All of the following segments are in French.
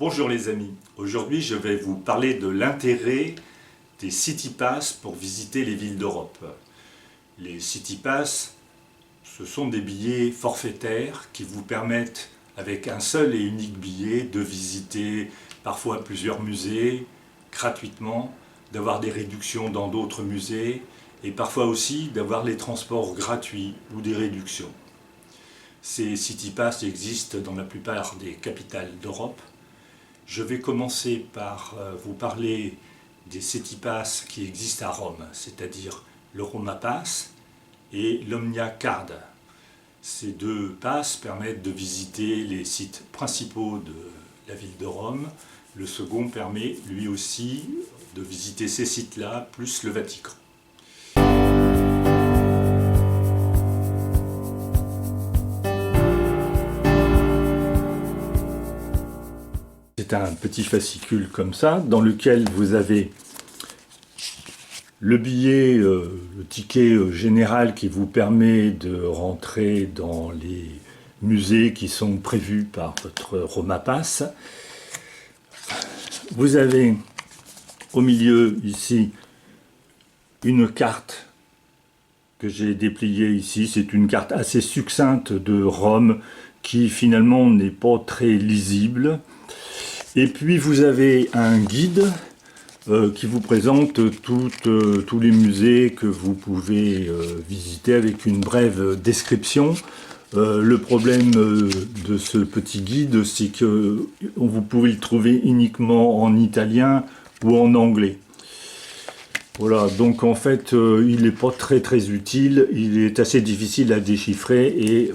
Bonjour les amis, aujourd'hui je vais vous parler de l'intérêt des City Pass pour visiter les villes d'Europe. Les City Pass, ce sont des billets forfaitaires qui vous permettent, avec un seul et unique billet, de visiter parfois plusieurs musées gratuitement, d'avoir des réductions dans d'autres musées et parfois aussi d'avoir les transports gratuits ou des réductions. Ces City Pass existent dans la plupart des capitales d'Europe. Je vais commencer par vous parler des City Pass qui existent à Rome, c'est-à-dire le Roma Pass et l'Omnia Card. Ces deux passes permettent de visiter les sites principaux de la ville de Rome. Le second permet lui aussi de visiter ces sites-là, plus le Vatican. C'est un petit fascicule comme ça, dans lequel vous avez le billet, le ticket général qui vous permet de rentrer dans les musées qui sont prévus par votre Roma Pass. Vous avez au milieu ici une carte que j'ai dépliée ici. C'est une carte assez succincte de Rome qui finalement n'est pas très lisible. Et puis vous avez un guide qui vous présente tous les musées que vous pouvez visiter avec une brève description. Le problème de ce petit guide, c'est que vous pouvez le trouver uniquement en italien ou en anglais. Voilà, donc en fait, il n'est pas très utile, il est assez difficile à déchiffrer et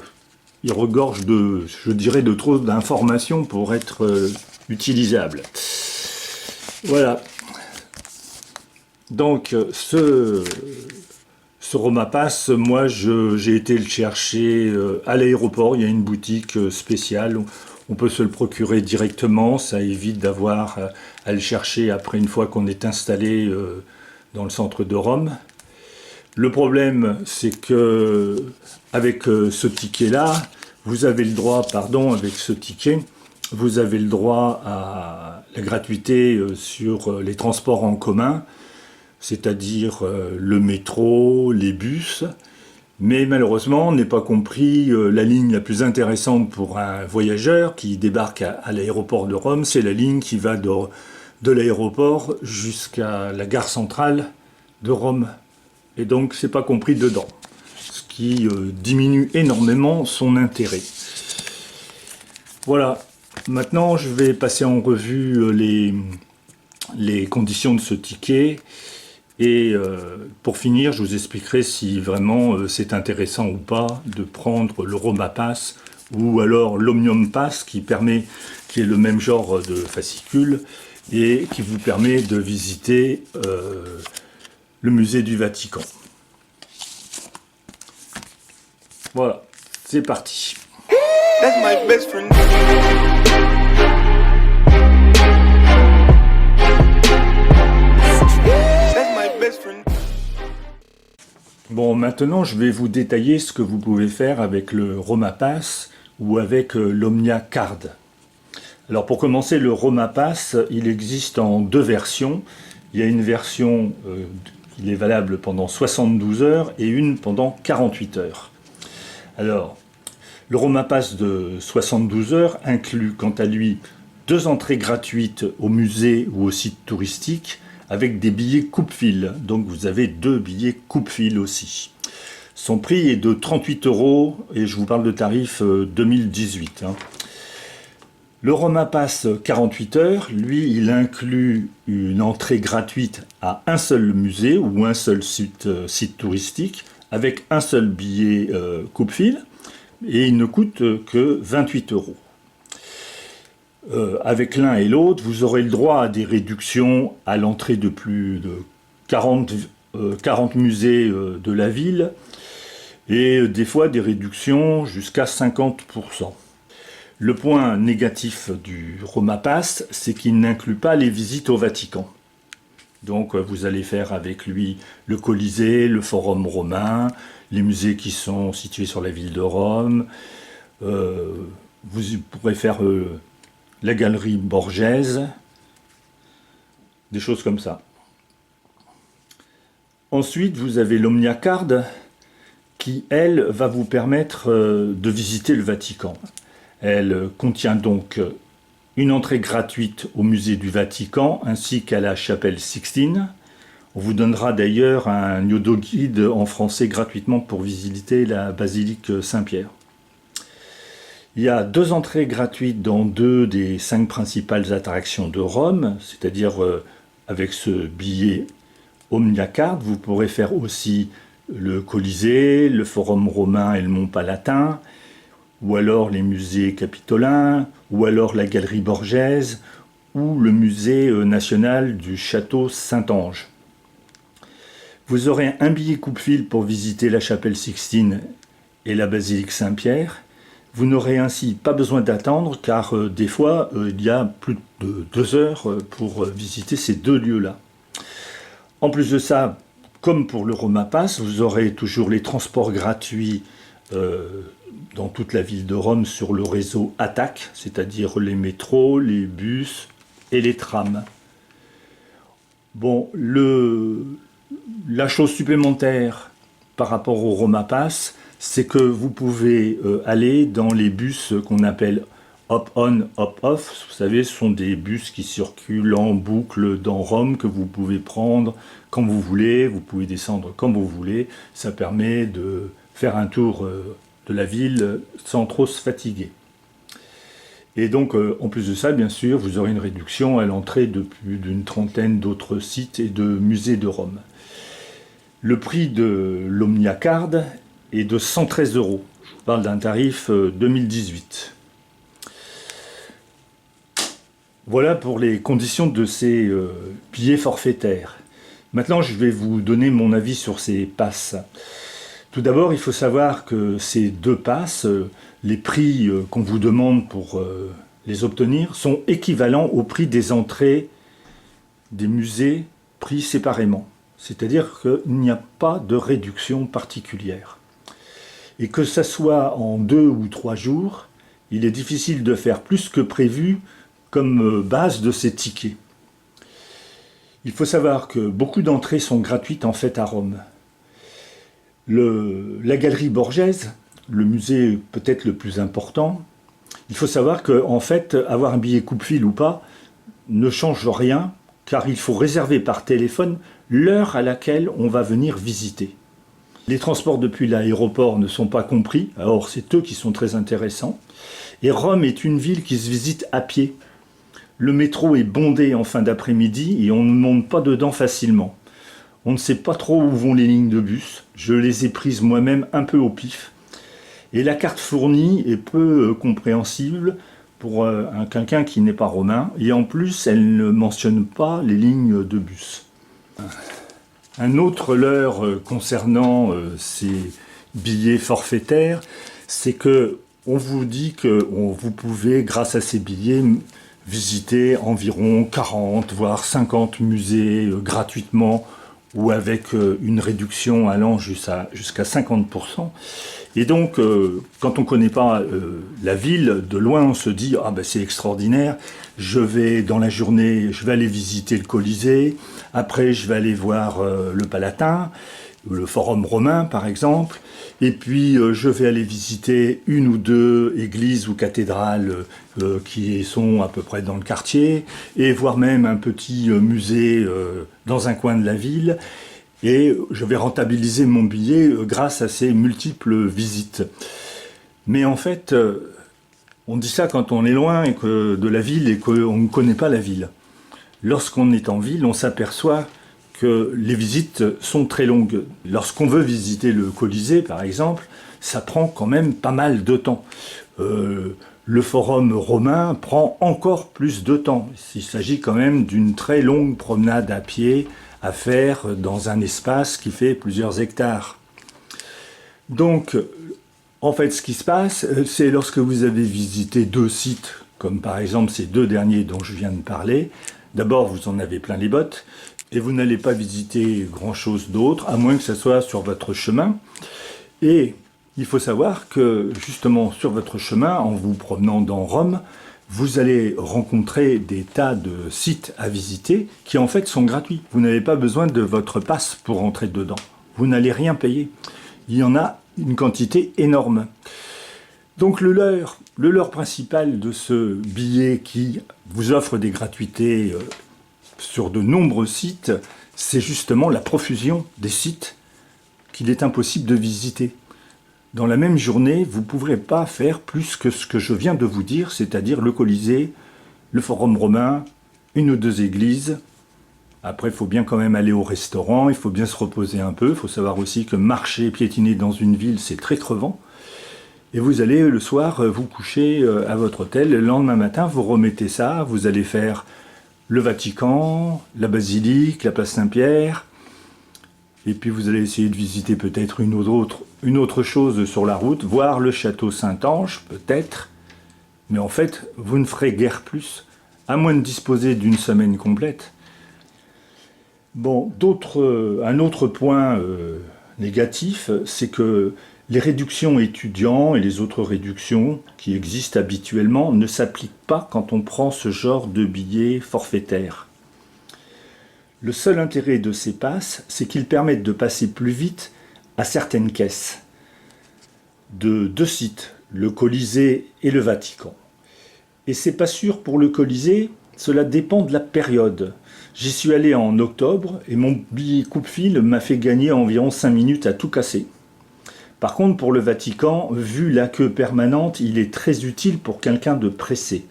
il regorge je dirais, de trop d'informations pour être utilisable. Voilà. Donc, ce Roma Pass, moi, j'ai été le chercher à l'aéroport. Il y a une boutique spéciale. On peut se le procurer directement. Ça évite d'avoir à le chercher après une fois qu'on est installé dans le centre de Rome. Le problème, c'est que avec ce ticket-là, vous avez le droit, avec ce ticket, vous avez le droit à la gratuité sur les transports en commun, c'est-à-dire le métro, les bus, mais malheureusement, on n'est pas compris la ligne la plus intéressante pour un voyageur qui débarque à l'aéroport de Rome, c'est la ligne qui va de l'aéroport jusqu'à la gare centrale de Rome. Et donc, c'est pas compris dedans, ce qui diminue énormément son intérêt. Voilà. Maintenant, je vais passer en revue les conditions de ce ticket et pour finir, je vous expliquerai si vraiment c'est intéressant ou pas de prendre le Roma Pass ou alors l'Omnium Pass qui est le même genre de fascicule et qui vous permet de visiter le musée du Vatican. Voilà, c'est parti. That's my best friend. Bon, maintenant je vais vous détailler ce que vous pouvez faire avec le Roma Pass ou avec l'Omnia Card. Alors pour commencer, le Roma Pass, il existe en deux versions. Il y a une version qui est valable pendant 72 heures et une pendant 48 heures. Alors, le Roma Pass de 72 heures inclut quant à lui 2 entrées gratuites au musée ou au site touristique avec des billets coupe-fil. Donc vous avez 2 billets coupe-fil aussi. Son prix est de 38 € et je vous parle de tarif 2018. Le Roma Pass 48 heures, lui, il inclut une entrée gratuite à un seul musée ou un seul site touristique avec un seul billet coupe-fil. Et il ne coûte que 28 €. Avec l'un et l'autre, vous aurez le droit à des réductions à l'entrée de plus de 40 musées de la ville et des fois des réductions jusqu'à 50%. Le point négatif du Roma Pass, c'est qu'il n'inclut pas les visites au Vatican. Donc vous allez faire avec lui le Colisée, le Forum romain, les musées qui sont situés sur la ville de Rome. Vous pourrez faire la galerie Borghese, des choses comme ça. Ensuite, vous avez l'Omnia Card qui, elle, va vous permettre de visiter le Vatican. Elle contient donc une entrée gratuite au musée du Vatican ainsi qu'à la chapelle Sixtine. On vous donnera d'ailleurs un Yodo guide en français gratuitement pour visiter la basilique Saint-Pierre. Il y a 2 entrées gratuites dans 2 des 5 principales attractions de Rome, c'est-à-dire avec ce billet Omnia Card, vous pourrez faire aussi le Colisée, le Forum romain et le Mont Palatin, ou alors les musées capitolins, ou alors la galerie Borghese, ou le musée national du château Saint-Ange. Vous aurez un billet coupe-fil pour visiter la chapelle Sixtine et la basilique Saint-Pierre. Vous n'aurez ainsi pas besoin d'attendre car des fois il y a plus de 2 heures pour visiter ces 2 lieux-là. En plus de ça, comme pour le Roma Pass, vous aurez toujours les transports gratuits dans toute la ville de Rome sur le réseau ATTAC, c'est-à-dire les métros, les bus et les trams. Bon, la chose supplémentaire par rapport au Roma Pass, c'est que vous pouvez aller dans les bus qu'on appelle hop-on, hop-off. Vous savez, ce sont des bus qui circulent en boucle dans Rome que vous pouvez prendre quand vous voulez, vous pouvez descendre comme vous voulez. Ça permet de faire un tour de la ville sans trop se fatiguer. Et donc, en plus de ça, bien sûr, vous aurez une réduction à l'entrée de plus d'une trentaine d'autres sites et de musées de Rome. Le prix de l'Omnia Card est de 113 €. Je vous parle d'un tarif 2018. Voilà pour les conditions de ces billets forfaitaires. Maintenant, je vais vous donner mon avis sur ces passes. Tout d'abord, il faut savoir que ces 2 passes, les prix qu'on vous demande pour les obtenir, sont équivalents au prix des entrées des musées pris séparément. C'est-à-dire qu'il n'y a pas de réduction particulière. Et que ça soit en 2 ou 3 jours, il est difficile de faire plus que prévu comme base de ces tickets. Il faut savoir que beaucoup d'entrées sont gratuites en fait à Rome. La galerie Borghese, le musée peut-être le plus important, il faut savoir que en fait, avoir un billet coupe-fil ou pas ne change rien, car il faut réserver par téléphone l'heure à laquelle on va venir visiter. Les transports depuis l'aéroport ne sont pas compris, alors c'est eux qui sont très intéressants. Et Rome est une ville qui se visite à pied. Le métro est bondé en fin d'après-midi et on ne monte pas dedans facilement. On ne sait pas trop où vont les lignes de bus. Je les ai prises moi-même un peu au pif. Et la carte fournie est peu compréhensible pour quelqu'un qui n'est pas romain. Et en plus, elle ne mentionne pas les lignes de bus. Un autre leurre concernant ces billets forfaitaires, c'est que on vous dit que vous pouvez, grâce à ces billets, visiter environ 40 voire 50 musées gratuitement ou avec une réduction allant jusqu'à 50%. Et donc, quand on ne connaît pas la ville, de loin on se dit « Ah ben c'est extraordinaire, je vais dans la journée, je vais aller visiter le Colisée, après je vais aller voir le Palatin, le Forum romain par exemple, et puis je vais aller visiter 1 ou 2 églises ou cathédrales qui sont à peu près dans le quartier, et voir même un petit musée dans un coin de la ville, et je vais rentabiliser mon billet grâce à ces multiples visites. » Mais en fait, on dit ça quand on est loin de la ville et qu'on ne connaît pas la ville. Lorsqu'on est en ville, on s'aperçoit que les visites sont très longues. Lorsqu'on veut visiter le Colisée, par exemple, ça prend quand même pas mal de temps. Le Forum romain prend encore plus de temps. Il s'agit quand même d'une très longue promenade à pied à faire dans un espace qui fait plusieurs hectares. Donc, en fait, ce qui se passe, c'est lorsque vous avez visité 2 sites, comme par exemple ces 2 derniers dont je viens de parler, d'abord vous en avez plein les bottes, et vous n'allez pas visiter grand-chose d'autre, à moins que ce soit sur votre chemin. Et il faut savoir que, justement, sur votre chemin, en vous promenant dans Rome, vous allez rencontrer des tas de sites à visiter qui en fait sont gratuits. Vous n'avez pas besoin de votre passe pour entrer dedans. Vous n'allez rien payer. Il y en a une quantité énorme. Donc le leurre principal de ce billet qui vous offre des gratuités sur de nombreux sites, c'est justement la profusion des sites qu'il est impossible de visiter. Dans la même journée, vous ne pourrez pas faire plus que ce que je viens de vous dire, c'est-à-dire le Colisée, le Forum romain, une ou deux églises. Après, il faut bien quand même aller au restaurant, il faut bien se reposer un peu. Il faut savoir aussi que marcher, piétiner dans une ville, c'est très crevant. Et vous allez le soir vous coucher à votre hôtel. Le lendemain matin, vous remettez ça, vous allez faire le Vatican, la basilique, la place Saint-Pierre. Et puis vous allez essayer de visiter peut-être une autre chose sur la route, voir le château Saint-Ange, peut-être. Mais en fait, vous ne ferez guère plus, à moins de disposer d'une semaine complète. Bon, un autre point négatif, c'est que les réductions étudiants et les autres réductions qui existent habituellement ne s'appliquent pas quand on prend ce genre de billets forfaitaires. Le seul intérêt de ces passes, c'est qu'ils permettent de passer plus vite à certaines caisses de deux sites, le Colisée et le Vatican. Et c'est pas sûr pour le Colisée, cela dépend de la période. J'y suis allé en octobre et mon billet coupe-fil m'a fait gagner environ 5 minutes à tout casser. Par contre, pour le Vatican, vu la queue permanente, il est très utile pour quelqu'un de pressé.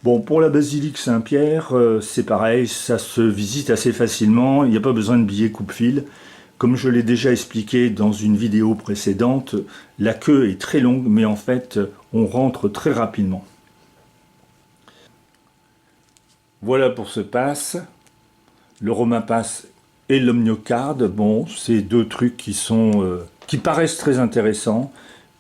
Bon, pour la basilique Saint-Pierre, c'est pareil, ça se visite assez facilement, il n'y a pas besoin de billet coupe-fil. Comme je l'ai déjà expliqué dans une vidéo précédente, la queue est très longue, mais en fait, on rentre très rapidement. Voilà pour ce pass. Le Roma Pass et l'Omniocard, bon, c'est deux trucs qui paraissent très intéressants,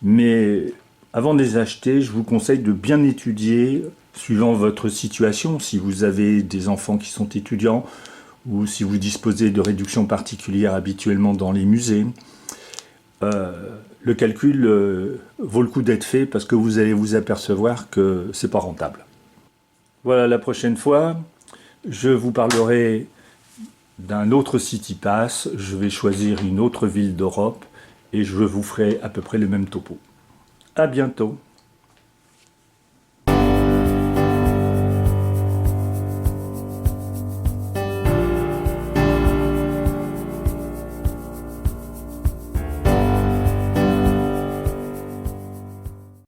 mais avant de les acheter, je vous conseille de bien étudier, suivant votre situation, si vous avez des enfants qui sont étudiants, ou si vous disposez de réductions particulières habituellement dans les musées. Le calcul vaut le coup d'être fait parce que vous allez vous apercevoir que c'est pas rentable. Voilà, la prochaine fois, je vous parlerai d'un autre City Pass, je vais choisir une autre ville d'Europe et je vous ferai à peu près le même topo. À bientôt.